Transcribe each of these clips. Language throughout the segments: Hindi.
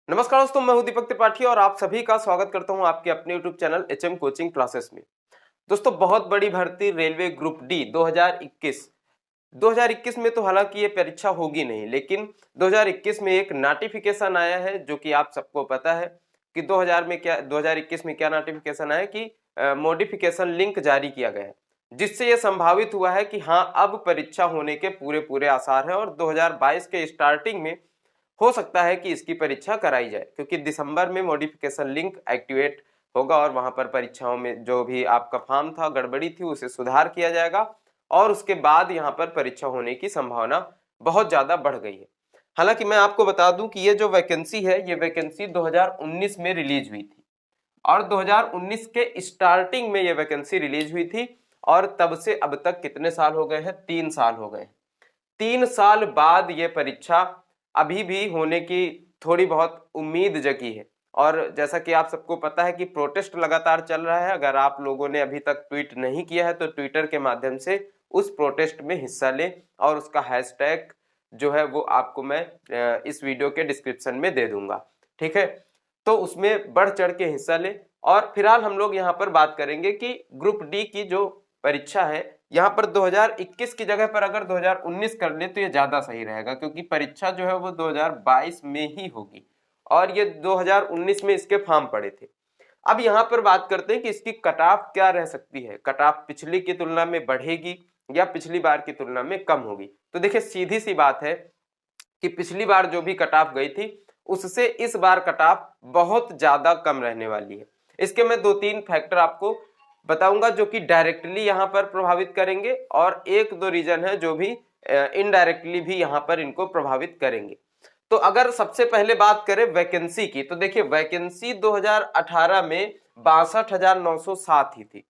नमस्कार दोस्तों, मैं हूं दीपक त्रिपाठी और आप सभी का स्वागत करता हूं आपके अपने YouTube channel HM coaching classes में। दोस्तों, बहुत बड़ी भर्ती रेलवे ग्रुप डी 2021 में तो हालांकि ये परीक्षा होगी नहीं, लेकिन 2021 में एक नोटिफिकेशन आया है जो कि आप सबको पता है कि 2021 में क्या नोटिफिकेशन आया कि मॉडिफिकेशन लिंक जारी किया गया है, जिससे ये संभावित हुआ है कि हाँ, अब परीक्षा होने के पूरे पूरे आसार हैं और 2022 के स्टार्टिंग में हो सकता है कि इसकी परीक्षा कराई जाए, क्योंकि दिसंबर में मॉडिफिकेशन लिंक एक्टिवेट होगा और वहां पर परीक्षाओं में जो भी आपका फॉर्म था, गड़बड़ी थी, उसे सुधार किया जाएगा और उसके बाद यहां पर परीक्षा होने की संभावना बहुत ज्यादा बढ़ गई है। हालांकि मैं आपको बता दूं कि ये जो वैकेंसी है, ये वैकेंसी 2019 में रिलीज हुई थी और 2019 के स्टार्टिंग में ये वैकेंसी रिलीज हुई थी और तब से अब तक कितने साल हो गए हैं? 3 साल हो गए हैं। 3 साल बाद ये परीक्षा अभी भी होने की थोड़ी बहुत उम्मीद जगी है और जैसा कि आप सबको पता है कि प्रोटेस्ट लगातार चल रहा है। अगर आप लोगों ने अभी तक ट्वीट नहीं किया है तो ट्विटर के माध्यम से उस प्रोटेस्ट में हिस्सा लें और उसका हैशटैग जो है वो आपको मैं इस वीडियो के डिस्क्रिप्शन में दे दूंगा, ठीक है? तो उसमें बढ़ चढ़ के हिस्सा लें। और फिलहाल हम लोग यहाँ पर बात करेंगे कि ग्रुप डी की जो परीक्षा है, यहाँ पर 2021 की जगह पर अगर 2019 कर ले तो ये ज्यादा सही रहेगा, क्योंकि परीक्षा जो है वो 2022 में ही होगी और ये 2019 में इसके फॉर्म पड़े थे। अब यहाँ पर बात करते हैं कि इसकी कट ऑफ क्या रह सकती है। कट ऑफ पिछली की तुलना में बढ़ेगी या पिछली बार की तुलना में कम होगी? तो देखिए, सीधी सी बात है कि पिछली बार जो भी कट ऑफ गई थी उससे इस बार कट ऑफ बहुत ज्यादा कम रहने वाली है। इसके मैं 2-3 फैक्टर आपको बताऊंगा जो कि डायरेक्टली यहां पर प्रभावित करेंगे और 1-2 रीजन है जो भी इनडायरेक्टली भी यहां पर इनको प्रभावित करेंगे। तो अगर सबसे पहले बात करें वैकेंसी की, तो देखिए वैकेंसी 2018 में 62,907 ही थी,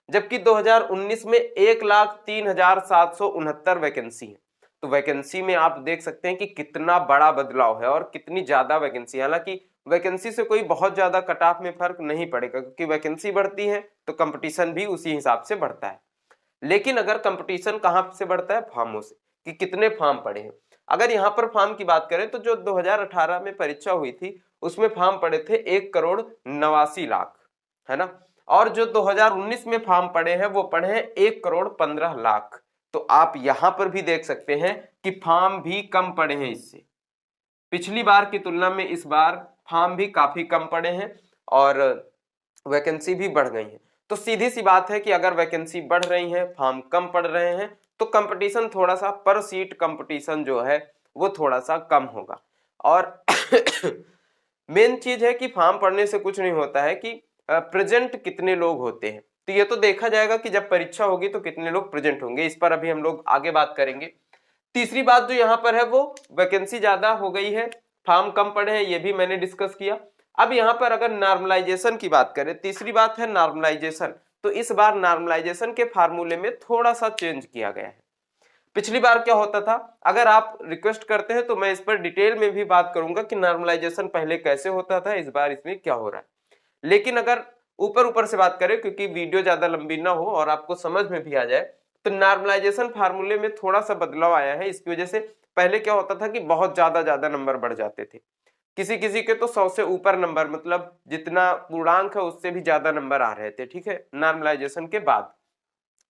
जबकि 2019 में 1,03,769 वैकेंसी है। तो वैकेंसी में आप देख सकते हैं कि कितना बड़ा बदलाव है और कितनी ज्यादा वैकेंसी। हालांकि वैकेंसी से कोई बहुत ज्यादा कट ऑफ में फर्क नहीं पड़ेगा, क्योंकि वैकेंसी बढ़ती है तो कंपटीशन भी उसी हिसाब से बढ़ता है। लेकिन अगर कंपटीशन कहां से बढ़ता है? फॉर्मों से, कि कितने फॉर्म पड़े हैं। अगर यहाँ पर फॉर्म की बात करें तो जो 2018 में परीक्षा हुई थी उसमें फॉर्म पड़े थे 1,89,00,000, है ना? और जो 2019 में फॉर्म पड़े हैं वो पड़े हैं 1,15,00,000। तो आप यहां पर भी देख सकते हैं कि फॉर्म भी कम पड़े हैं इससे। पिछली बार की तुलना में इस बार फॉर्म भी काफी कम पड़े हैं और वैकेंसी भी बढ़ गई है। तो सीधी सी बात है कि अगर वैकेंसी बढ़ रही है, फॉर्म कम पड़ रहे हैं, तो कंपटीशन थोड़ा सा, पर सीट कंपटीशन जो है वो थोड़ा सा कम होगा। और मेन चीज है कि फॉर्म पढ़ने से कुछ नहीं होता है कि प्रेजेंट कितने लोग होते हैं। तो ये तो देखा जाएगा कि जब परीक्षा होगी तो कितने लोग प्रेजेंट होंगे, इस पर अभी हम लोग आगे बात करेंगे। तीसरी बात जो यहाँ पर है वो वैकेंसी ज्यादा हो गई है, फॉर्म कम पड़े हैं, ये भी मैंने डिस्कस किया। अब यहाँ पर अगर नॉर्मलाइजेशन की बात करें, तीसरी बात है नॉर्मलाइजेशन। तो इस बार नॉर्मलाइजेशन के फार्मूले में थोड़ा सा चेंज किया गया है। पिछली बार क्या होता था, अगर आप रिक्वेस्ट करते हैं तो मैं इस पर डिटेल में भी बात करूंगा कि नॉर्मलाइजेशन पहले कैसे होता था, इस बार इसमें क्या हो रहा है। लेकिन अगर ऊपर ऊपर से बात करें, क्योंकि वीडियो ज्यादा लंबी ना हो और आपको समझ में भी आ जाए, तो नॉर्मलाइजेशन फार्मूले में थोड़ा सा बदलाव आया है। इसकी वजह से पहले क्या होता था कि बहुत ज्यादा नंबर बढ़ जाते थे, किसी किसी के तो 100 से ऊपर नंबर, मतलब जितना पूर्णांक है उससे भी ज्यादा नंबर आ रहे थे, ठीक है, नॉर्मलाइजेशन के बाद।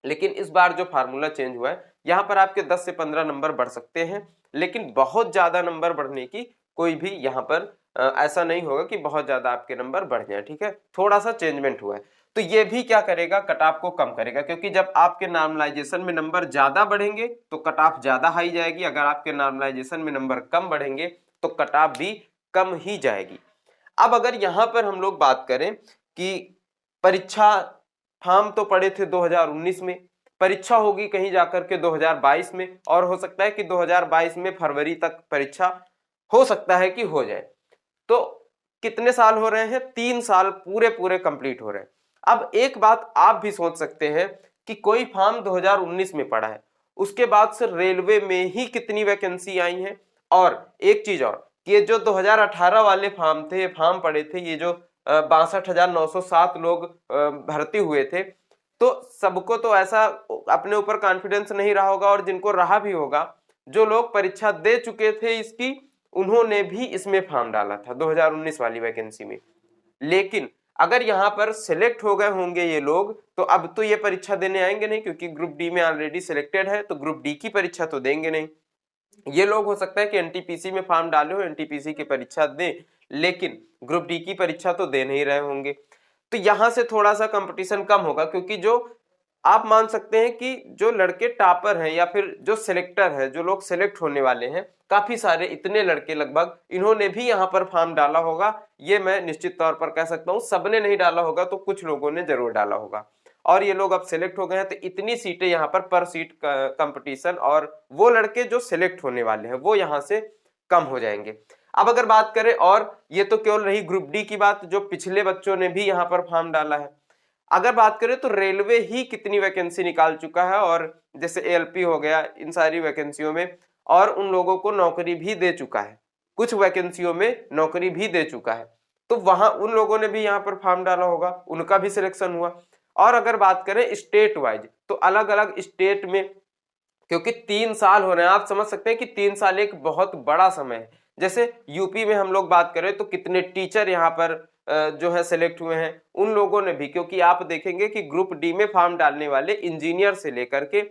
लेकिन इस बार जो फार्मूला चेंज हुआ है, यहाँ पर आपके 10 से 15 नंबर बढ़ सकते हैं, लेकिन बहुत ज्यादा नंबर बढ़ने की कोई भी यहाँ पर ऐसा नहीं होगा कि बहुत ज्यादा आपके नंबर बढ़ जाए, ठीक है। थोड़ा सा चेंजमेंट हुआ है, तो ये भी क्या करेगा, कट ऑफ को कम करेगा, क्योंकि जब आपके नॉर्मलाइजेशन में नंबर ज्यादा बढ़ेंगे तो कट ऑफ ज्यादा हाई जाएगी। अगर आपके नॉर्मलाइजेशन में नंबर कम बढ़ेंगे तो कट ऑफ भी कम ही जाएगी। अब अगर यहाँ पर हम लोग बात करें कि परीक्षा, फॉर्म तो पड़े थे 2019 में, परीक्षा होगी कहीं जाकर के 2022 में, और हो सकता है कि 2022 में फरवरी तक परीक्षा हो सकता है कि हो जाए। तो कितने साल हो रहे हैं? 3 साल पूरे पूरे कंप्लीट हो रहे हैं। अब एक बात आप भी सोच सकते हैं कि कोई फॉर्म 2019 में पड़ा है, उसके बाद से रेलवे में ही कितनी वैकेंसी आई है। और एक चीज और, ये जो 2018 वाले फॉर्म थे, फॉर्म पड़े थे, ये जो 62,907 लोग भर्ती हुए थे, तो सबको तो ऐसा अपने ऊपर कॉन्फिडेंस नहीं रहा होगा, और जिनको रहा भी होगा, जो लोग परीक्षा दे चुके थे इसकी, उन्होंने भी इसमें फॉर्म डाला था 2019 वाली वैकेंसी में। लेकिन अगर यहाँ पर सिलेक्ट हो गए होंगे ये लोग, तो अब तो ये परीक्षा देने आएंगे नहीं, क्योंकि ग्रुप डी में ऑलरेडी सिलेक्टेड है, तो ग्रुप डी की परीक्षा तो देंगे नहीं। ये लोग हो सकता है कि एनटीपीसी में फॉर्म डाले हो, एनटीपीसी की परीक्षा दें, लेकिन ग्रुप डी की परीक्षा तो दे नहीं रहे होंगे। तो यहां से थोड़ा सा कंपटीशन कम होगा, क्योंकि जो आप मान सकते हैं कि जो लड़के टॉपर हैं या फिर जो सिलेक्टर है, जो लोग सिलेक्ट होने वाले हैं, काफी सारे इतने लड़के लगभग इन्होंने भी यहाँ पर फॉर्म डाला होगा। ये मैं निश्चित तौर पर कह सकता हूँ, सबने नहीं डाला होगा तो कुछ लोगों ने जरूर डाला होगा। और ये लोग अब सिलेक्ट हो गए हैं, तो इतनी सीटें यहाँ पर सीट कंपटीशन, और वो लड़के जो सिलेक्ट होने वाले हैं वो यहाँ से कम हो जाएंगे। अब अगर बात करें, और ये तो केवल रही ग्रुप डी की बात, जो पिछले बच्चों ने भी यहाँ पर फॉर्म डाला है। अगर बात करें तो रेलवे ही कितनी वैकेंसी निकाल चुका है, और जैसे एएलपी हो गया, इन सारी वैकेंसियों में, और उन लोगों को नौकरी भी दे चुका है, कुछ वैकेंसियों में नौकरी भी दे चुका है। तो वहां उन लोगों ने भी यहाँ पर फॉर्म डाला होगा, उनका भी सिलेक्शन हुआ। और अगर बात करें स्टेट वाइज, तो अलग अलग स्टेट में, क्योंकि 3 साल हो रहे हैं, आप समझ सकते हैं कि 3 साल एक बहुत बड़ा समय है। जैसे यूपी में हम लोग बात करें तो कितने टीचर यहाँ पर जो है सिलेक्ट हुए हैं, उन लोगों ने भी, क्योंकि आप देखेंगे कि ग्रुप डी में फॉर्म डालने वाले इंजीनियर से लेकर के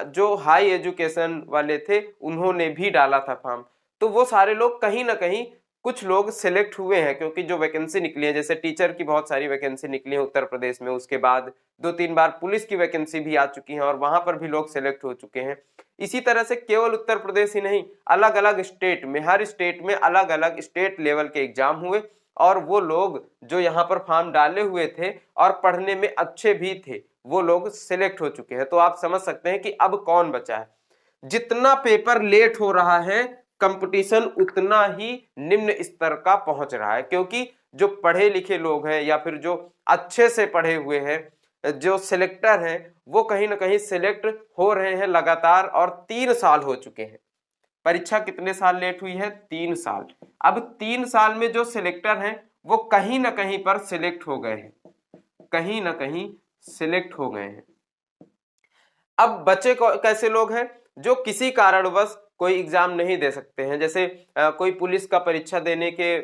जो हाई एजुकेशन वाले थे, उन्होंने भी डाला था फॉर्म। तो वो सारे लोग कहीं ना कहीं, कुछ लोग सिलेक्ट हुए हैं, क्योंकि जो वैकेंसी निकली है, जैसे टीचर की बहुत सारी वैकेंसी निकली है उत्तर प्रदेश में, उसके बाद 2-3 बार पुलिस की वैकेंसी भी आ चुकी है और वहां पर भी लोग सिलेक्ट हो चुके हैं। इसी तरह से केवल उत्तर प्रदेश ही नहीं, अलग अलग स्टेट में, हर स्टेट में अलग अलग स्टेट लेवल के एग्जाम हुए, और वो लोग जो यहाँ पर फॉर्म डाले हुए थे और पढ़ने में अच्छे भी थे, वो लोग सिलेक्ट हो चुके हैं। तो आप समझ सकते हैं कि अब कौन बचा है। जितना पेपर लेट हो रहा है, कंपटीशन उतना ही निम्न स्तर का पहुंच रहा है, क्योंकि जो पढ़े लिखे लोग हैं या फिर जो अच्छे से पढ़े हुए हैं, जो सिलेक्टर हैं, वो कहीं ना कहीं सिलेक्ट हो रहे हैं लगातार, और 3 साल हो चुके हैं। परीक्षा कितने साल लेट हुई है? 3 साल। अब 3 साल में जो सिलेक्टर हैं वो कहीं ना कहीं पर सिलेक्ट हो गए हैं, कहीं ना कहीं सिलेक्ट हो गए हैं। अब बचे कैसे लोग हैं? जो किसी कारणवश कोई एग्जाम नहीं दे सकते हैं, जैसे कोई पुलिस का परीक्षा देने के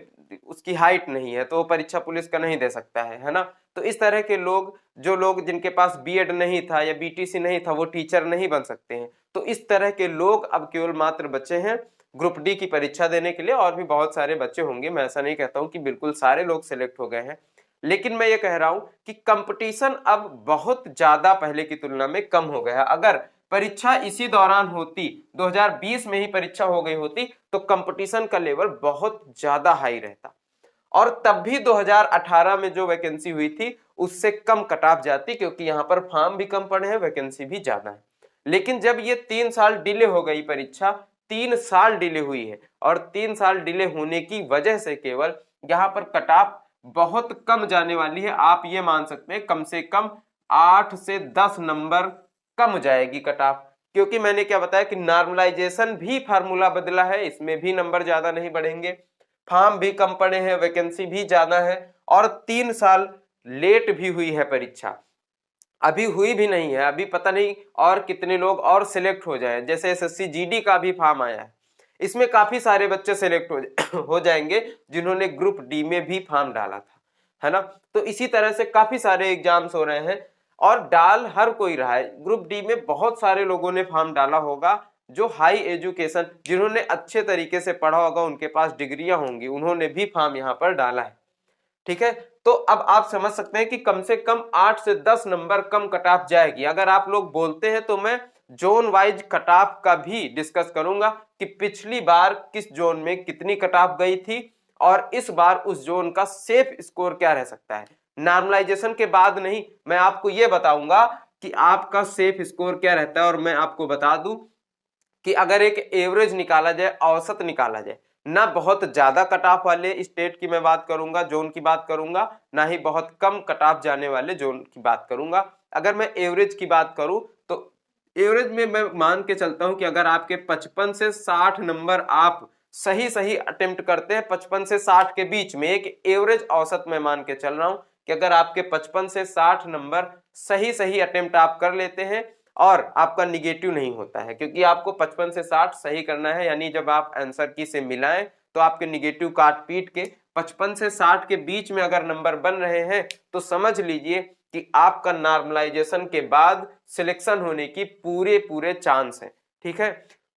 उसकी हाइट नहीं है, तो वो परीक्षा पुलिस का नहीं दे सकता है ना। तो इस तरह के लोग, जो लोग जिनके पास बीएड नहीं था या बीटीसी नहीं था, वो टीचर नहीं बन सकते हैं। तो इस तरह के लोग अब केवल मात्र बचे हैं ग्रुप डी की परीक्षा देने के लिए। और भी बहुत सारे बच्चे होंगे, मैं ऐसा नहीं कहता हूं कि बिल्कुल सारे लोग सिलेक्ट हो गए हैं, लेकिन मैं ये कह रहा हूं कि कंपटीशन अब बहुत ज्यादा पहले की तुलना में कम हो गया है। अगर परीक्षा इसी दौरान होती, 2020 में ही परीक्षा हो गई होती, तो कंपटीशन का लेवल बहुत ज्यादा हाई रहता, और तब भी 2018 में जो वैकेंसी हुई थी उससे कम कट ऑफ जाती, क्योंकि यहाँ पर फॉर्म भी कम पड़े हैं, वैकेंसी भी ज्यादा है। लेकिन जब ये 3 साल डिले हो गई परीक्षा, 3 साल डिले हुई है, और 3 साल डिले होने की वजह से केवल यहाँ पर कट ऑफ बहुत कम जाने वाली है। आप ये मान सकते हैं कम से कम 8 से 10 नंबर कम जाएगी कट ऑफ, क्योंकि मैंने क्या बताया कि नॉर्मलाइजेशन भी फार्मूला बदला है, इसमें भी नंबर ज्यादा नहीं बढ़ेंगे, फॉर्म भी कम पड़े हैं, वैकेंसी भी ज्यादा है, और 3 साल लेट भी हुई है परीक्षा, अभी हुई भी नहीं है, अभी पता नहीं और कितने लोग और सिलेक्ट हो जाए। जैसे एसएससी जीडी का भी फॉर्म आया है, इसमें काफी सारे बच्चे सिलेक्ट हो जाएंगे जिन्होंने ग्रुप डी में भी फॉर्म डाला था, है ना। तो इसी तरह से काफी सारे एग्जाम्स हो रहे हैं, और डाल हर कोई रहा है। ग्रुप डी में बहुत सारे लोगों ने फॉर्म डाला होगा, जो हाई एजुकेशन, जिन्होंने अच्छे तरीके से पढ़ा होगा, उनके पास डिग्रियां होंगी, उन्होंने भी फॉर्म यहाँ पर डाला है। ठीक है, तो अब आप समझ सकते हैं कि कम से कम 8 से 10 नंबर कम कट ऑफ जाएगी। अगर आप लोग बोलते हैं तो मैं जोन वाइज कट ऑफ का भी डिस्कस करूंगा कि पिछली बार किस जोन में कितनी कट ऑफ गई थी, और इस बार उस जोन का सेफ स्कोर क्या रह सकता है। नॉर्मलाइजेशन के बाद नहीं, मैं आपको यह बताऊंगा कि आपका सेफ स्कोर क्या रहता है। और मैं आपको बता दूं कि अगर एक एवरेज निकाला जाए, औसत निकाला जाए, ना बहुत ज्यादा कट ऑफ वाले स्टेट की मैं बात करूंगा, जोन की बात करूंगा, ना ही बहुत कम कट ऑफ जाने वाले जोन की बात करूंगा। अगर मैं एवरेज की बात करूं तो एवरेज में मैं मान के चलता हूं कि अगर आपके 55 से 60 नंबर आप सही सही अटेम्प्ट करते हैं, 55 से 60 के बीच में, एक एवरेज औसत मैं मान के चल रहा हूं कि अगर आपके 55 से 60 नंबर सही सही अटेम्प्ट आप कर लेते हैं, और आपका निगेटिव नहीं होता है, क्योंकि आपको 55 से 60 सही करना है। यानी जब आप आंसर की से मिलाएं तो आपके निगेटिव काट पीट के 55 से 60 के बीच में अगर नंबर बन रहे हैं तो समझ लीजिए कि आपका नॉर्मलाइजेशन के बाद सिलेक्शन होने की पूरे चांस है। ठीक है,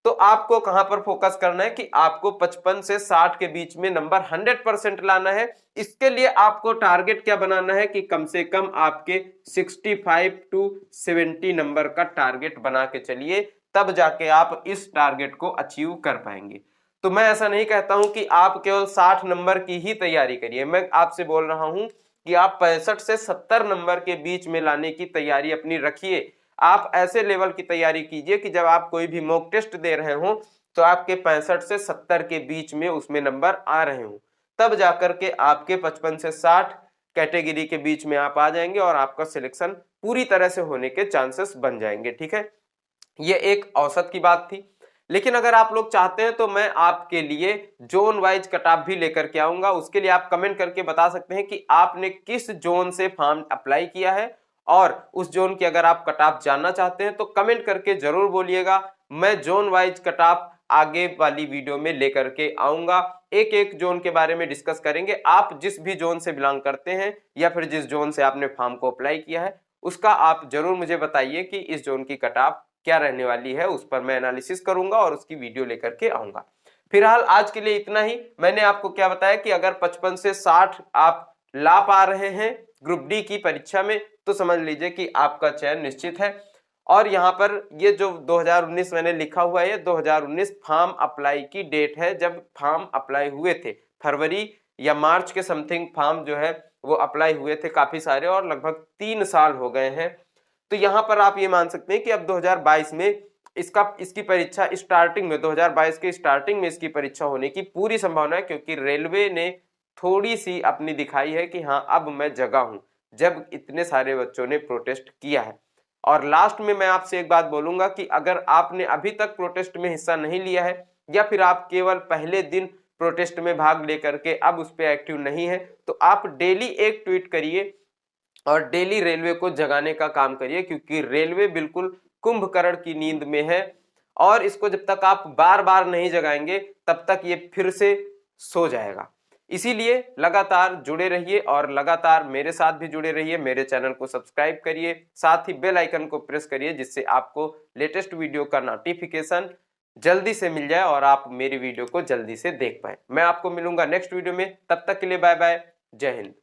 तो आपको कहां पर फोकस करना है कि आपको 55 से 60 के बीच में नंबर 100% लाना है। इसके लिए आपको टारगेट क्या बनाना है कि कम से कम आपके 65 टू 70 नंबर का टारगेट बना के चलिए, तब जाके आप इस टारगेट को अचीव कर पाएंगे। तो मैं ऐसा नहीं कहता हूं कि आप केवल 60 नंबर की ही तैयारी करिए, मैं आपसे बोल रहा हूं कि आप 65 से 70 नंबर के बीच में लाने की तैयारी अपनी रखिए। आप ऐसे लेवल की तैयारी कीजिए कि जब आप कोई भी मॉक टेस्ट दे रहे हो तो आपके 65 से 70 के बीच में उसमें नंबर आ रहे हो, तब जाकर के आपके 55 से 60 कैटेगरी के बीच में आप आ जाएंगे और आपका सिलेक्शन पूरी तरह से होने के चांसेस बन जाएंगे। ठीक है, ये एक औसत की बात थी। लेकिन अगर आप लोग चाहते हैं तो मैं आपके लिए जोन वाइज कट ऑफ भी लेकर के आऊंगा। उसके लिए आप कमेंट करके बता सकते हैं कि आपने किस जोन से फॉर्म अप्लाई किया है, और उस जोन की अगर आप कट ऑफ जानना चाहते हैं तो कमेंट करके जरूर बोलिएगा। मैं जोन वाइज कट ऑफ आगे वाली वीडियो में लेकर के आऊंगा, एक एक जोन के बारे में डिस्कस करेंगे। आप जिस भी जोन से बिलोंग करते हैं या फिर जिस जोन से आपने फॉर्म को अप्लाई किया है उसका आप जरूर मुझे बताइए कि इस जोन की कट ऑफ क्या रहने वाली है, उस पर मैं एनालिसिस करूंगा और उसकी वीडियो लेकर के आऊंगा। फिलहाल आज के लिए इतना ही। मैंने आपको क्या बताया कि अगर 55 से 60 आप ला पा रहे हैं ग्रुप डी की परीक्षा में तो समझ लीजिए कि आपका चयन निश्चित है। और यहाँ पर ये जो 2019 मैंने लिखा हुआ है, ये 2019 फॉर्म अप्लाई की डेट है, जब फॉर्म अप्लाई हुए थे। फरवरी या मार्च के समथिंग फॉर्म जो है वो अप्लाई हुए थे काफी सारे, और लगभग 3 साल हो गए हैं। तो यहाँ पर आप ये मान सकते हैं कि अब 2022 में इसकी परीक्षा स्टार्टिंग में 2022 के स्टार्टिंग में इसकी परीक्षा होने की पूरी संभावना है, क्योंकि रेलवे ने थोड़ी सी अपनी दिखाई है कि हाँ अब मैं जगा हूं, जब इतने सारे बच्चों ने प्रोटेस्ट किया है। और लास्ट में मैं आपसे एक बात बोलूंगा कि अगर आपने अभी तक प्रोटेस्ट में हिस्सा नहीं लिया है या फिर आप केवल पहले दिन प्रोटेस्ट में भाग लेकर के अब उस पर एक्टिव नहीं है, तो आप डेली एक ट्वीट करिए और डेली रेलवे को जगाने का काम करिए, क्योंकि रेलवे बिल्कुल कुंभकर्ण की नींद में है और इसको जब तक आप बार बार नहीं जगाएंगे तब तक ये फिर से सो जाएगा। इसीलिए लगातार जुड़े रहिए और लगातार मेरे साथ भी जुड़े रहिए। मेरे चैनल को सब्सक्राइब करिए, साथ ही बेल आइकन को प्रेस करिए, जिससे आपको लेटेस्ट वीडियो का नोटिफिकेशन जल्दी से मिल जाए और आप मेरी वीडियो को जल्दी से देख पाए। मैं आपको मिलूंगा नेक्स्ट वीडियो में, तब तक के लिए बाय बाय, जय हिंद।